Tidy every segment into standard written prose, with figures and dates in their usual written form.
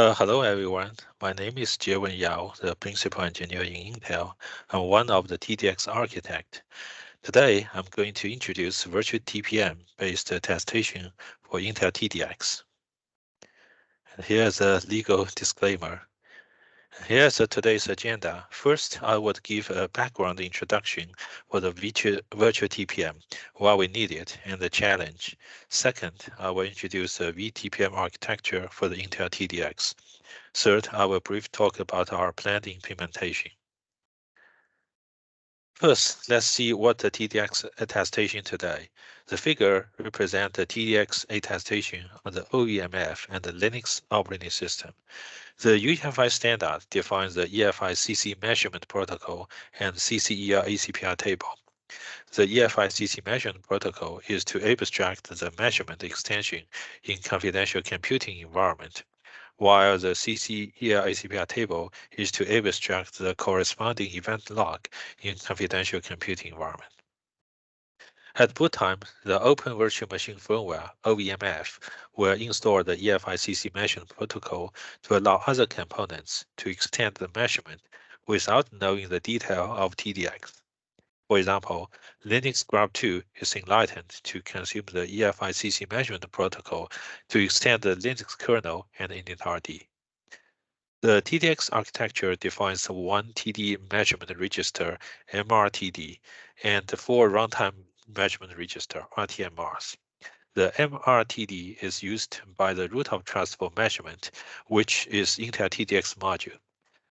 Hello, everyone. My name is Jiewen Yao, the principal engineer in Intel. I'm one of the TDX architect. Today, I'm going to introduce virtual TPM-based attestation for Intel TDX. And here's a legal disclaimer. Here's today's agenda. First, I would give a background introduction for the virtual TPM, why we need it, and the challenge. Second, I will introduce the vTPM architecture for the Intel TDX. Third, I will brief talk about our planned implementation. First, let's see what the TDX attestation today. The figure represents the TDX attestation on the OEMF and the Linux operating system. The UEFI standard defines the EFI CC measurement protocol and CCER ACPR table. The EFI CC measurement protocol is to abstract the measurement extension in confidential computing environment, while the CCER ACPR table is to abstract the corresponding event log in confidential computing environment. At boot time, the Open Virtual Machine Firmware, OVMF, will install the EFI CC measurement protocol to allow other components to extend the measurement without knowing the detail of TDX. For example, Linux Grub 2 is enlightened to consume the EFI CC measurement protocol to extend the Linux kernel and initrd. The TDX architecture defines one TD measurement register, MRTD, and four runtime measurement register, RTMRs. The MRTD is used by the root of trust for measurement, which is Intel TDX module.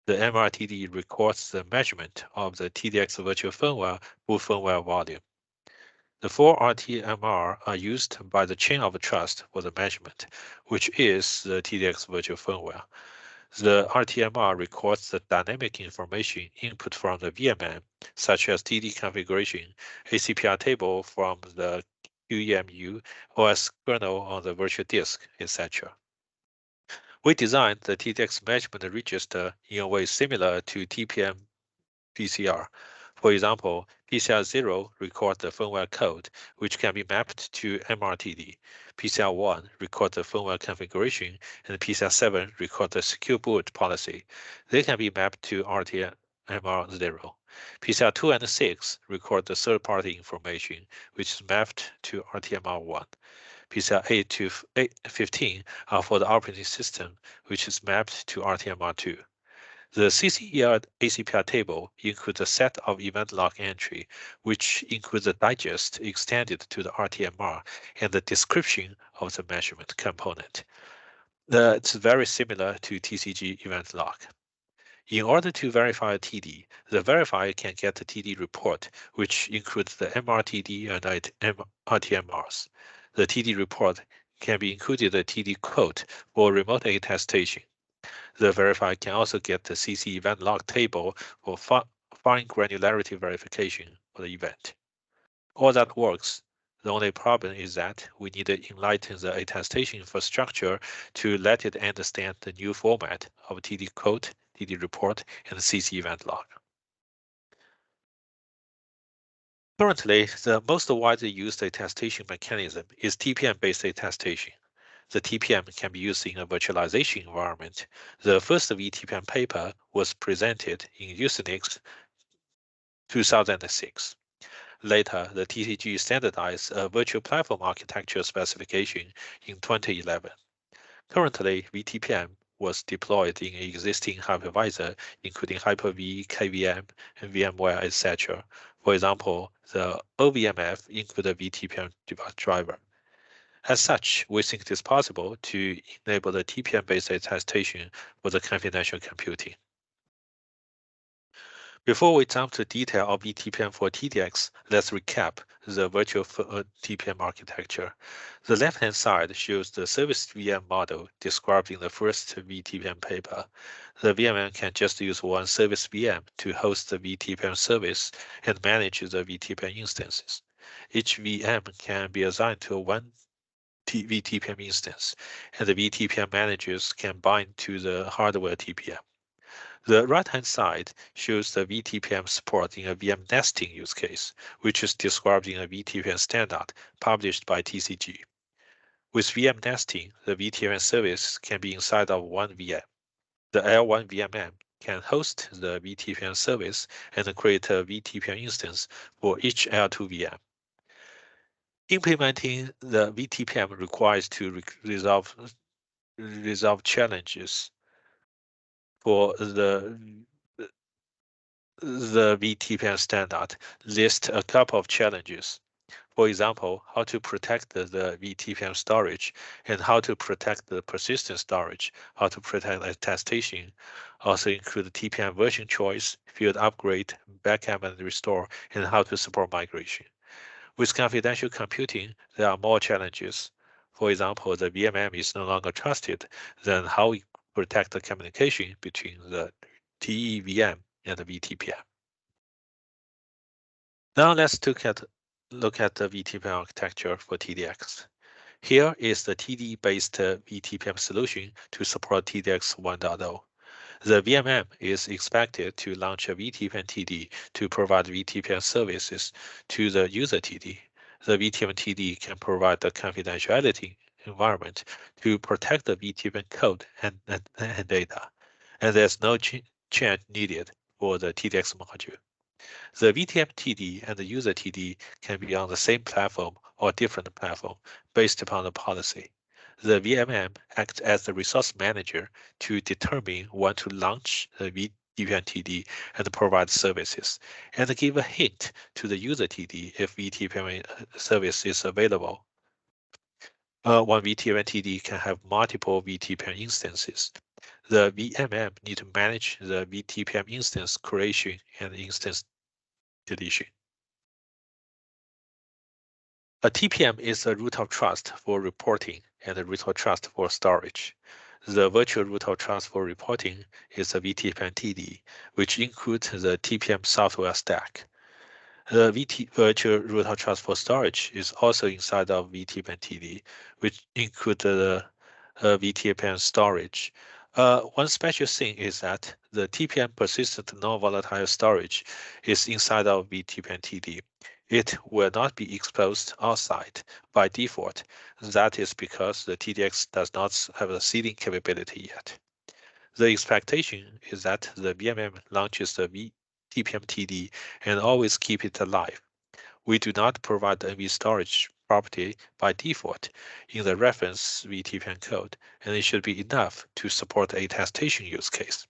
The MRTD records the measurement of the TDX virtual firmware boot firmware volume. The four RTMR are used by the chain of trust for the measurement, which is the TDX virtual firmware. The RTMR records the dynamic information input from the VMM, such as TD configuration, ACPR table from the QEMU, OS kernel on the virtual disk, etc. We designed the TDX measurement register in a way similar to TPM PCR. For example, PCR0 records the firmware code, which can be mapped to MRTD. PCR1 records the firmware configuration, and PCR7 records the secure boot policy. They can be mapped to RTMR0. PCR2 and 6 record the third-party information, which is mapped to RTMR1. PCR 8 to 15 are for the operating system, which is mapped to RTMR2. The CCER ACPR table includes a set of event log entry, which includes a digest extended to the RTMR and the description of the measurement component. It's very similar to TCG event log. In order to verify a TD, the verifier can get the TD report, which includes the MRTD and RTMRs. The TD report can be included the TD code for remote attestation. The verifier can also get the CC event log table for fine granularity verification for the event. All that works. The only problem is that we need to enlighten the attestation infrastructure to let it understand the new format of TD code, TD report, and CC event log. Currently, the most widely used attestation mechanism is TPM-based attestation. The TPM can be used in a virtualization environment. The first vTPM paper was presented in Usenix 2006. Later, the TCG standardized a virtual platform architecture specification in 2011. Currently, vTPM was deployed in existing hypervisor, including Hyper-V, KVM, and VMware, etc. For example, the OVMF includes a vTPM driver. As such, we think it is possible to enable the TPM-based attestation for the confidential computing. Before we jump to detail of vTPM for TDX, let's recap the virtual TPM architecture. The left-hand side shows the service VM model described in the first vTPM paper. The VMM can just use one service VM to host the vTPM service and manage the vTPM instances. Each VM can be assigned to one vTPM instance, and the vTPM managers can bind to the hardware TPM. The right-hand side shows the vTPM support in a VM nesting use case, which is described in a vTPM standard published by TCG. With VM nesting, the vTPM service can be inside of one VM. The L1 VMM can host the vTPM service and create a vTPM instance for each L2 VM. Implementing the vTPM requires to resolve challenges for the vTPM standard. List a couple of challenges. For example, how to protect the vTPM storage and how to protect the persistent storage, how to protect attestation. Also include TPM version choice, field upgrade, backup and restore, and how to support migration. With confidential computing, there are more challenges. For example, the VMM is no longer trusted, then how we protect the communication between the TDVM and the vTPM. Now let's look at the vTPM architecture for TDX. Here is the TD-based vTPM solution to support TDX 1.0. The VMM is expected to launch a vTPM TD to provide vTPM services to the user TD. The vTPM TD can provide the confidentiality environment to protect the vTPM code and data, and there's no change needed for the TDX module. The vTPM TD and the user TD can be on the same platform or different platform based upon the policy. The VMM acts as the resource manager to determine when to launch the vTPM TD and provide services, and give a hint to the user TD if vTPM service is available. One vTPM TD can have multiple vTPM instances. The VMM need to manage the vTPM instance creation and instance deletion. A TPM is a root of trust for reporting and a root of trust for storage. The virtual root of trust for reporting is a vTPM TD, which includes the TPM software stack. The virtual root of trust for storage is also inside of vTPM TD, which includes the vTPM storage. One special thing is that the TPM persistent non-volatile storage is inside of vTPM TD. It will not be exposed outside by default. That is because the TDX does not have a seeding capability yet. The expectation is that the VMM launches the vTPM TD and always keep it alive. We do not provide the NV storage property by default in the reference vTPM code, and it should be enough to support a attestation use case.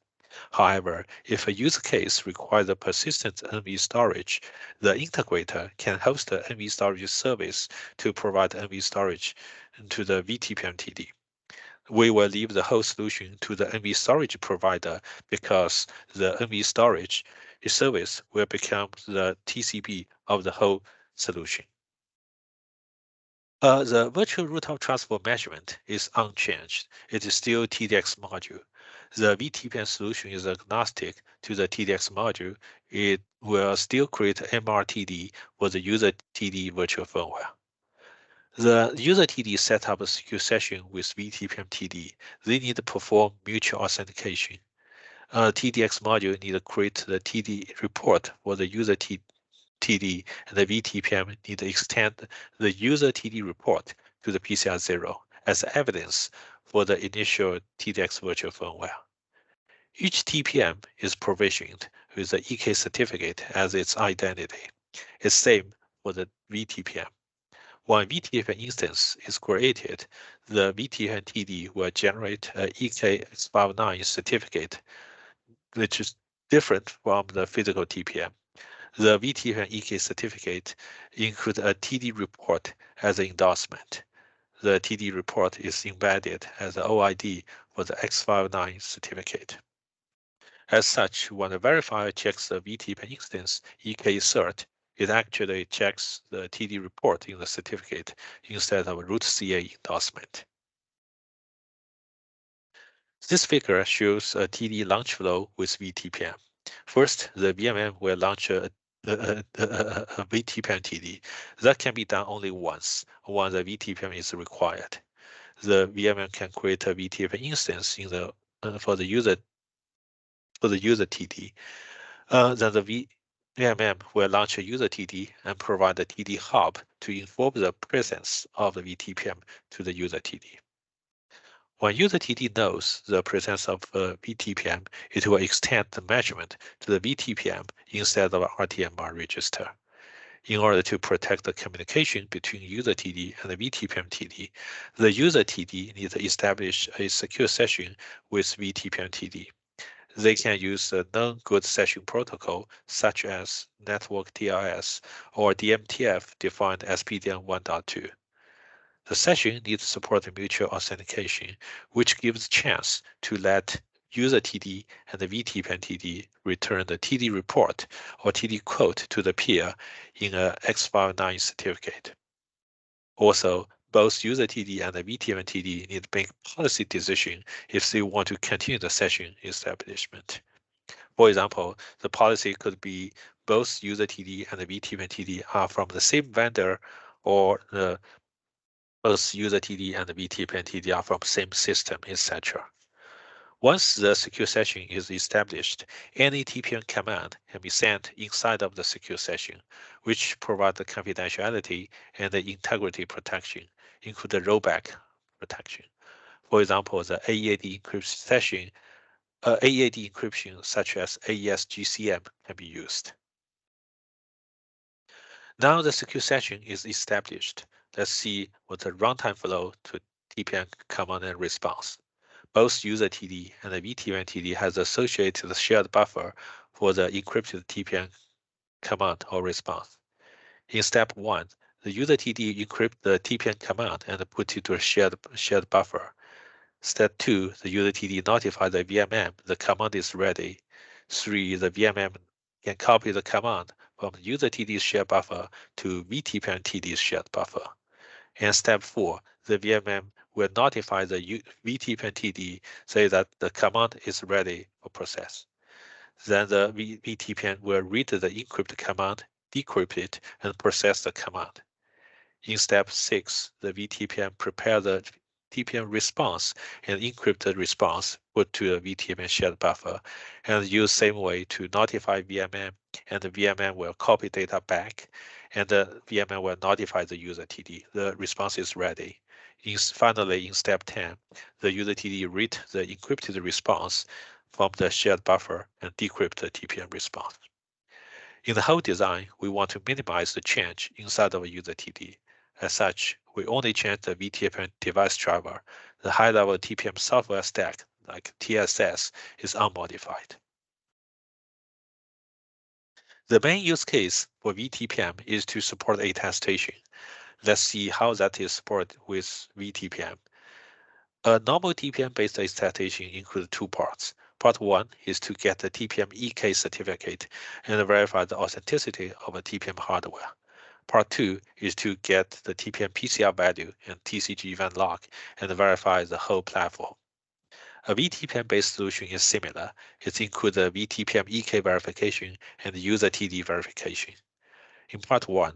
However, if a use case requires a persistent NV storage, the integrator can host the NV storage service to provide NV storage to the vTPM TD. We will leave the whole solution to the NV storage provider because the NV storage service will become the TCP of the whole solution. The virtual root of trust for measurement is unchanged. It is still TDX module. The vTPM solution is agnostic to the TDX module. It will still create MRTD for the user TD virtual firmware. The user TD set up a secure session with vTPM TD. They need to perform mutual authentication. TDX module need to create the TD report for the user TD, and the vTPM need to extend the user TD report to the PCI 0 as evidence for the initial TDX virtual firmware. Each TPM is provisioned with the EK certificate as its identity. It's same for the vTPM. When vTPM instance is created, the vTPM TD will generate a EK659 certificate, which is different from the physical TPM. The vTPM EK certificate includes a TD report as an endorsement. The TD report is embedded as the OID for the X59 certificate. As such, when the verifier checks the vTPM instance EK cert, it actually checks the TD report in the certificate instead of a root CA endorsement. This figure shows a TD launch flow with vTPM. First, the VMM will launch a vTPM TD. That can be done only once when the vTPM is required. The VMM can create a vTPM instance in the for the user TD. Then the VMM will launch a user TD and provide a TD hub to inform the presence of the vTPM to the user TD. When user TD knows the presence of a vTPM, it will extend the measurement to the vTPM instead of RTMR register. In order to protect the communication between user TD and the vTPM TD, the user TD needs to establish a secure session with vTPM TD. They can use a known good session protocol such as network TLS or DMTF defined as PDM 1.2. The session needs to support mutual authentication, which gives chance to let user TD and the vTPM TD return the TD report or TD quote to the peer in a X59 certificate. Also, both user TD and the vTPM TD need to make policy decision if they want to continue the session establishment. For example, the policy could be both user TD and the vTPM TD are from the same vendor, or both user TD and the vTPM TD are from same system, etc. Once the secure session is established, any TPM command can be sent inside of the secure session, which provide the confidentiality and the integrity protection, including the rollback protection. For example, the AED encryption such as AES GCM can be used. Now the secure session is established. Let's see what the runtime flow to TPM command and response. Both user TD and the vTPM TD has associated shared buffer for the encrypted TPM command or response. In step 1, the user TD encrypt the TPM command and put it to a shared buffer. Step 2, the user TD notify the VMM the command is ready. 3, the VMM can copy the command from the user TD's shared buffer to vTPM TD's shared buffer. And step 4, the VMM will notify the vTPM TD, say that the command is ready for process. Then the vTPM will read the encrypted command, decrypt it, and process the command. In step 6, the vTPM prepare the TPM response and encrypted response put to a vTPM shared buffer, and use same way to notify VMM, and the VMM will copy data back, and the VMM will notify the user TD. The response is ready. Finally, in step 10, the user TD read the encrypted response from the shared buffer and decrypt the TPM response. In the whole design, we want to minimize the change inside of a user TD. As such, we only change the vTPM device driver. The high-level TPM software stack, like TSS, is unmodified. The main use case for vTPM is to support attestation. Let's see how that is supported with vTPM. A normal TPM-based attestation includes two parts. Part 1 is to get the TPM EK certificate and verify the authenticity of a TPM hardware. Part 2 is to get the TPM PCR value and TCG event log and verify the whole platform. A vTPM-based solution is similar. It includes the vTPM EK verification and user TD verification. In part 1,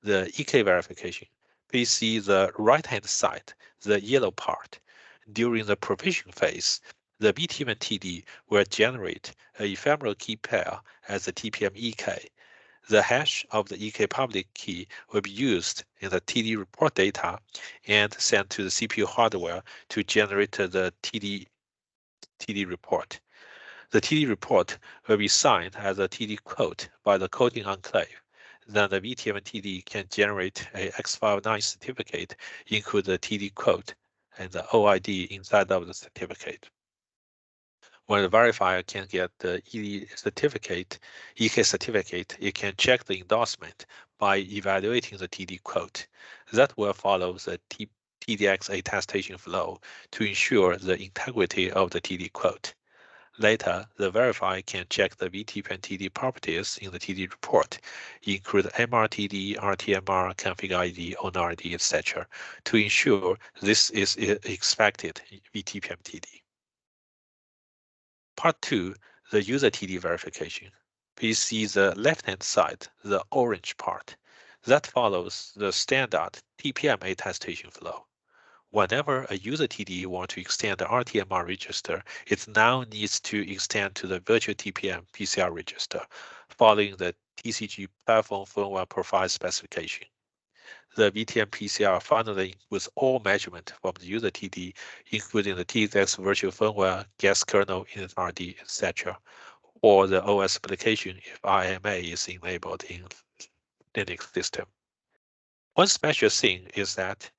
the EK verification, please see the right-hand side, the yellow part. During the provision phase, the vTPM TD will generate an ephemeral key pair as the TPM EK. The hash of the EK public key will be used in the TD report data and sent to the CPU hardware to generate the TD report. The TD report will be signed as a TD quote by the coding enclave. Then the vTPM TD can generate a X59 certificate, include the TD quote and the OID inside of the certificate. When the verifier can get the EK certificate, it can check the endorsement by evaluating the TD quote. That will follow the TDX attestation flow to ensure the integrity of the TD quote. Later, the verifier can check the vTPM TD properties in the TD report, include MRTD, RTMR, config ID, owner ID, etc., to ensure this is expected vTPM TD. Part 2, the user TD verification. Please see the left-hand side, the orange part. That follows the standard TPM attestation flow. Whenever a user TD wants to extend the RTMR register, it now needs to extend to the virtual TPM PCR register, following the TCG platform firmware profile specification. The vTPM PCR finally includes all measurement from the user TD, including the TDX virtual firmware, gas kernel, initRD, etc., or the OS application if IMA is enabled in Linux system. One special thing is that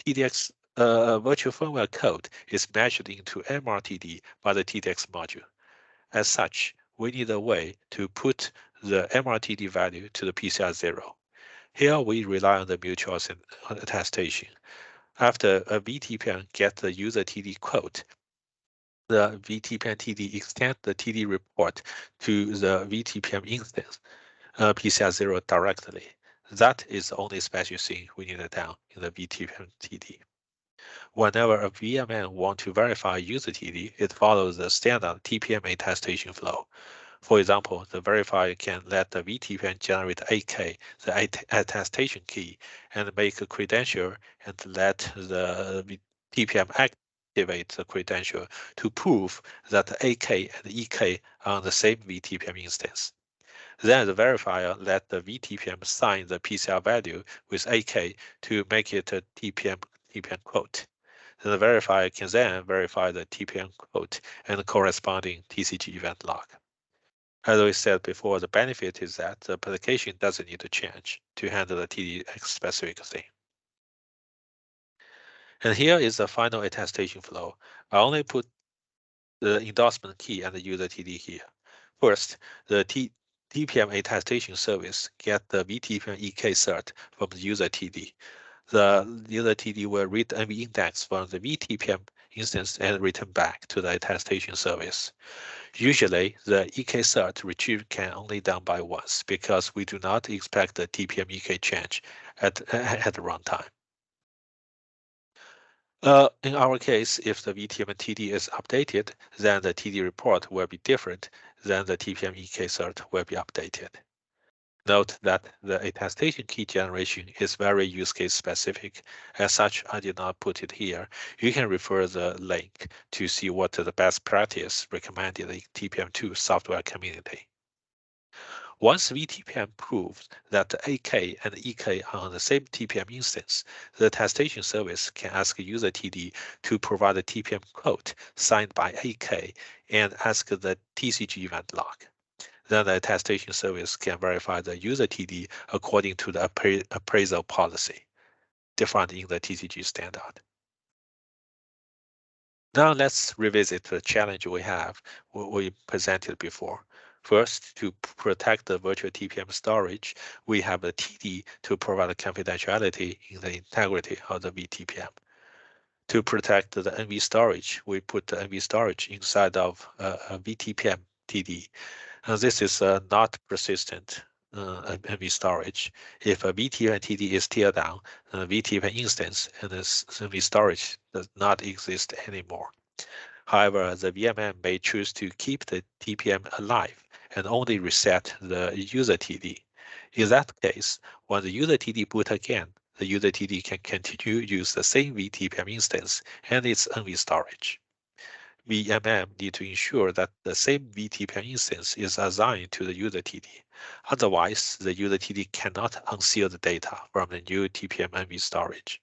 TDX virtual firmware code is measured into MRTD by the TDX module. As such, we need a way to put the MRTD value to the PCR0. Here we rely on the mutual attestation. After a vTPM gets the user TD quote, the vTPM TD extends the TD report to the vTPM instance, PCR0 directly. That is the only special thing we need down in the vTPM TD. Whenever a VMM wants to verify user TD, it follows the standard TPM attestation flow. For example, the verifier can let the vTPM generate AK, the attestation key, and make a credential, and let the TPM activate the credential to prove that the AK and EK are on the same vTPM instance. Then the verifier let the vTPM sign the PCR value with AK to make it a TPM quote. The verifier can then verify the TPM quote and the corresponding TCG event log. As we said before, the benefit is that the application doesn't need to change to handle the TDX specific thing. And here is the final attestation flow. I only put the endorsement key and the user TD here. First, the TPM attestation service get the vTPM EK cert from the user TD. The user TD will read the NV index from the vTPM instance and return back to the attestation service. Usually, the EK cert retrieve can only done by once because we do not expect the TPM EK change at runtime. In our case, if the vTPM TD is updated, then the TD report will be different than the TPM EK cert will be updated. Note that the attestation key generation is very use case specific. As such, I did not put it here. You can refer the link to see what the best practice recommended in TPM2 software community. Once vTPM proves that the AK and EK are on the same TPM instance, the attestation service can ask user TD to provide a TPM quote signed by AK and ask the TCG event log. Then the attestation service can verify the user TD according to the appraisal policy defined in the TCG standard. Now let's revisit the challenge we presented before. First, to protect the virtual TPM storage, we have a TD to provide confidentiality in the integrity of the vTPM. To protect the NV storage, we put the NV storage inside of a vTPM TD. This is not persistent NV storage. If a vTPM TD is teared down, the vTPM instance and the NV storage does not exist anymore. However, the VMM may choose to keep the TPM alive and only reset the user TD. In that case, when the user TD boot again, the user TD can continue to use the same vTPM instance and its NV storage. VMM need to ensure that the same vTPM instance is assigned to the user TD. Otherwise, the user TD cannot unseal the data from the new TPM NV storage.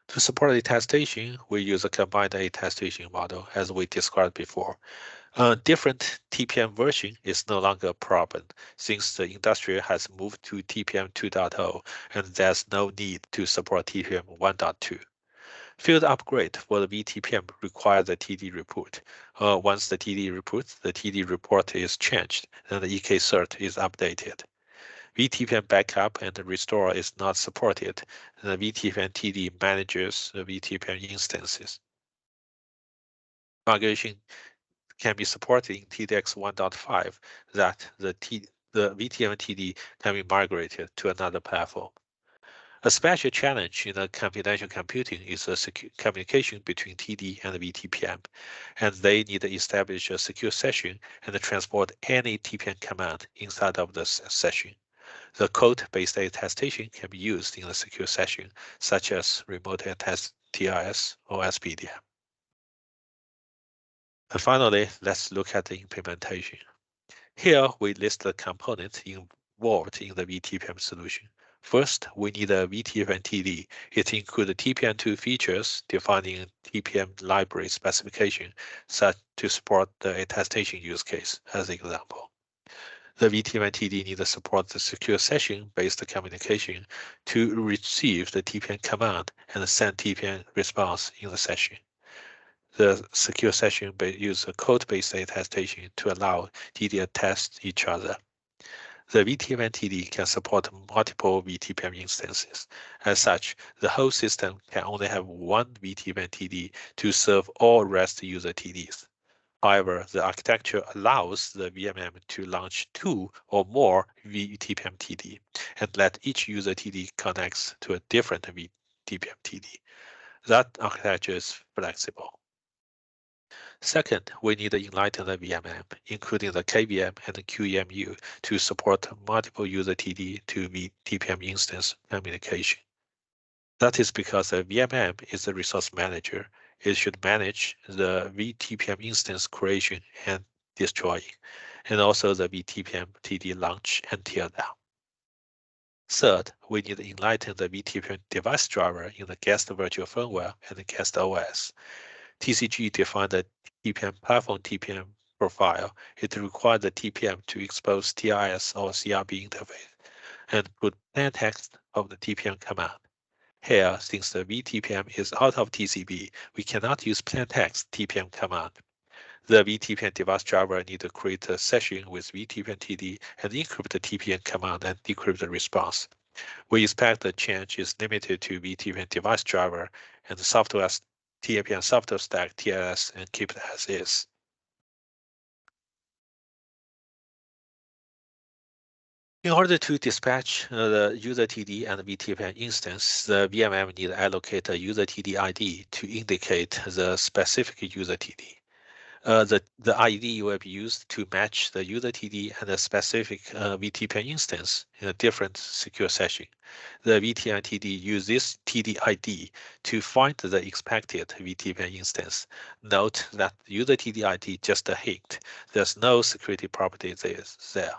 To support attestation, we use a combined attestation model as we described before. A different TPM version is no longer a problem since the industry has moved to TPM 2.0 and there's no need to support TPM 1.2. Field upgrade for the vTPM requires the TD report. Once the TD report is changed, then the EK cert is updated. vTPM backup and restore is not supported. The vTPM TD manages the vTPM instances. Migration can be supported in TDX 1.5 that the vTPM TD can be migrated to another platform. A special challenge in the confidential computing is the secure communication between TD and the vTPM, and they need to establish a secure session and transport any TPM command inside of the session. The code-based attestation can be used in a secure session, such as remote attest TLS or SPDM. And finally, let's look at the implementation. Here, we list the components involved in the vTPM solution. First, we need a vTPM TD. It includes TPM2 features defining TPM library specification such to support the attestation use case, as an example. The vTPM TD needs to support the secure session-based communication to receive the TPM command and send TPM response in the session. The secure session uses a code-based attestation to allow TD attest each other. The vTPM TD can support multiple vTPM instances. As such, the whole system can only have one vTPM TD to serve all REST user TDs. However, the architecture allows the VMM to launch 2 or more vTPM TD and let each user TD connects to a different vTPM TD. That architecture is flexible. Second, we need to enlighten the VMM, including the KVM and the QEMU, to support multiple user TD to vTPM instance communication. That is because the VMM is the resource manager. It should manage the vTPM instance creation and destroying, and also the vTPM TD launch and teardown. Third, we need to enlighten the vTPM device driver in the guest virtual firmware and the guest OS. TCG defined the TPM platform TPM profile. It requires the TPM to expose TRS or CRB interface and put plain text of the TPM command. Here, since the vTPM is out of TCB, we cannot use plain text TPM command. The vTPM device driver needs to create a session with vTPM TD and encrypt the TPM command and decrypt the response. We expect the change is limited to vTPM device driver and the software TPM software stack TLS and keep it as is. In order to dispatch the user TD and vTPM instance, the VMM need to allocate a user TD ID to indicate the specific user TD. The ID will be used to match the user TD and the specific vTPM instance in a different secure session. The vTPM TD uses this TD ID to find the expected vTPM instance. Note that user TD ID just a hint. There's no security property there.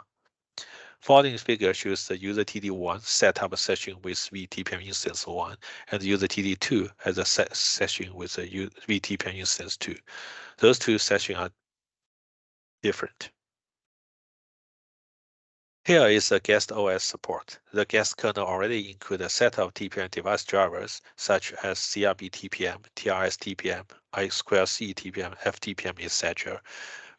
Following figure shows the user TD1 set up a session with vTPM instance 1 and user TD2 as a session with a vTPM instance 2. Those two sessions are different. Here is the guest OS support. The guest kernel already includes a set of TPM device drivers such as CRB TPM, TRS TPM, I2C TPM, FTPM, etc.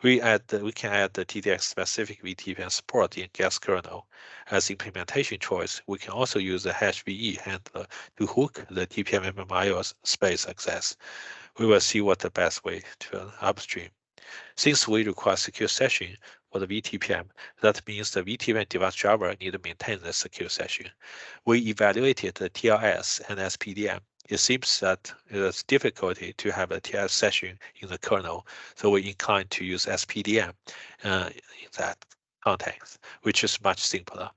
We can add the TDX specific vTPM support in guest kernel. As implementation choice, we can also use the HVE handler to hook the TPM MMIO space access. We will see what the best way to upstream. Since we require secure session for the vTPM, that means the vTPM device driver need to maintain the secure session. We evaluated the TLS and SPDM. It seems that there's difficulty to have a TLS session in the kernel, so we inclined to use SPDM in that context, which is much simpler.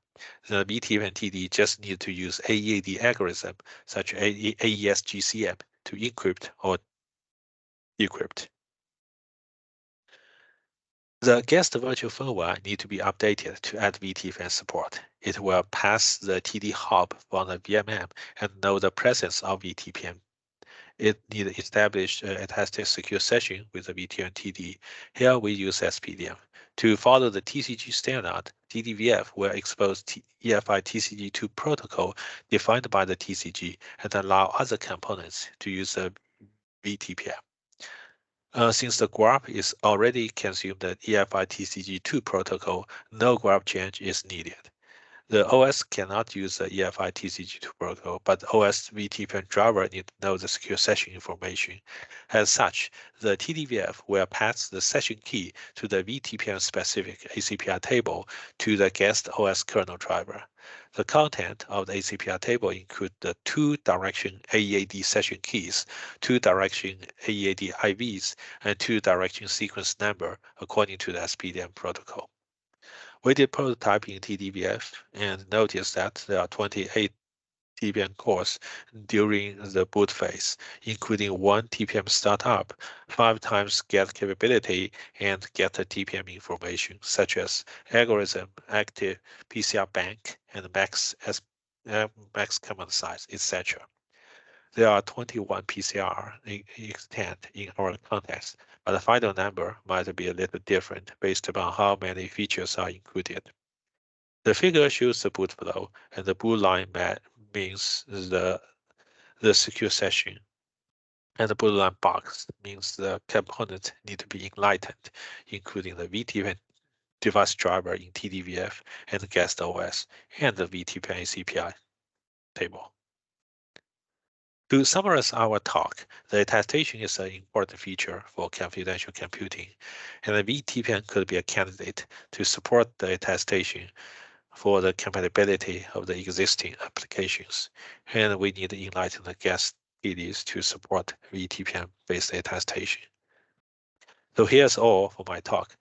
The vTPM TD just need to use AEAD algorithm such as AES GCM to encrypt or decrypt. The guest virtual firmware need to be updated to add vTPM support. It will pass the TD hop from the VMM and know the presence of vTPM. It needs to establish a attested secure session with the vTPM TD. Here we use SPDM. To follow the TCG standard, TDVF will expose EFI TCG2 protocol defined by the TCG and allow other components to use the vTPM. Since the graph is already consumed the EFI TCG2 protocol, no graph change is needed. The OS cannot use the EFI TCG2 protocol, but OS vTPM driver need to know the secure session information. As such, the TDVF will pass the session key to the vTPM specific ACPI table to the guest OS kernel driver. The content of the ACPI table include the 2-direction AEAD session keys, 2-direction AEAD IVs, and 2-direction sequence number according to the SPDM protocol. We did prototyping in TDVF and noticed that there are 28 TPM cores during the boot phase, including 1 TPM startup, 5 times get capability, and get the TPM information, such as algorithm, active PCR bank, and max command size, etc. There are 21 PCR extent in our context, but the final number might be a little different based upon how many features are included. The figure shows the boot flow, and the blue line means the secure session, and the blue line box means the components need to be enlightened, including the vTPM device driver in TDVF and the guest OS, and the vTPM CPI table. To summarize our talk, the attestation is an important feature for confidential computing, and the vTPM could be a candidate to support the attestation for the compatibility of the existing applications. And we need to enlighten the guest TDs to support vTPM-based attestation. So here's all for my talk.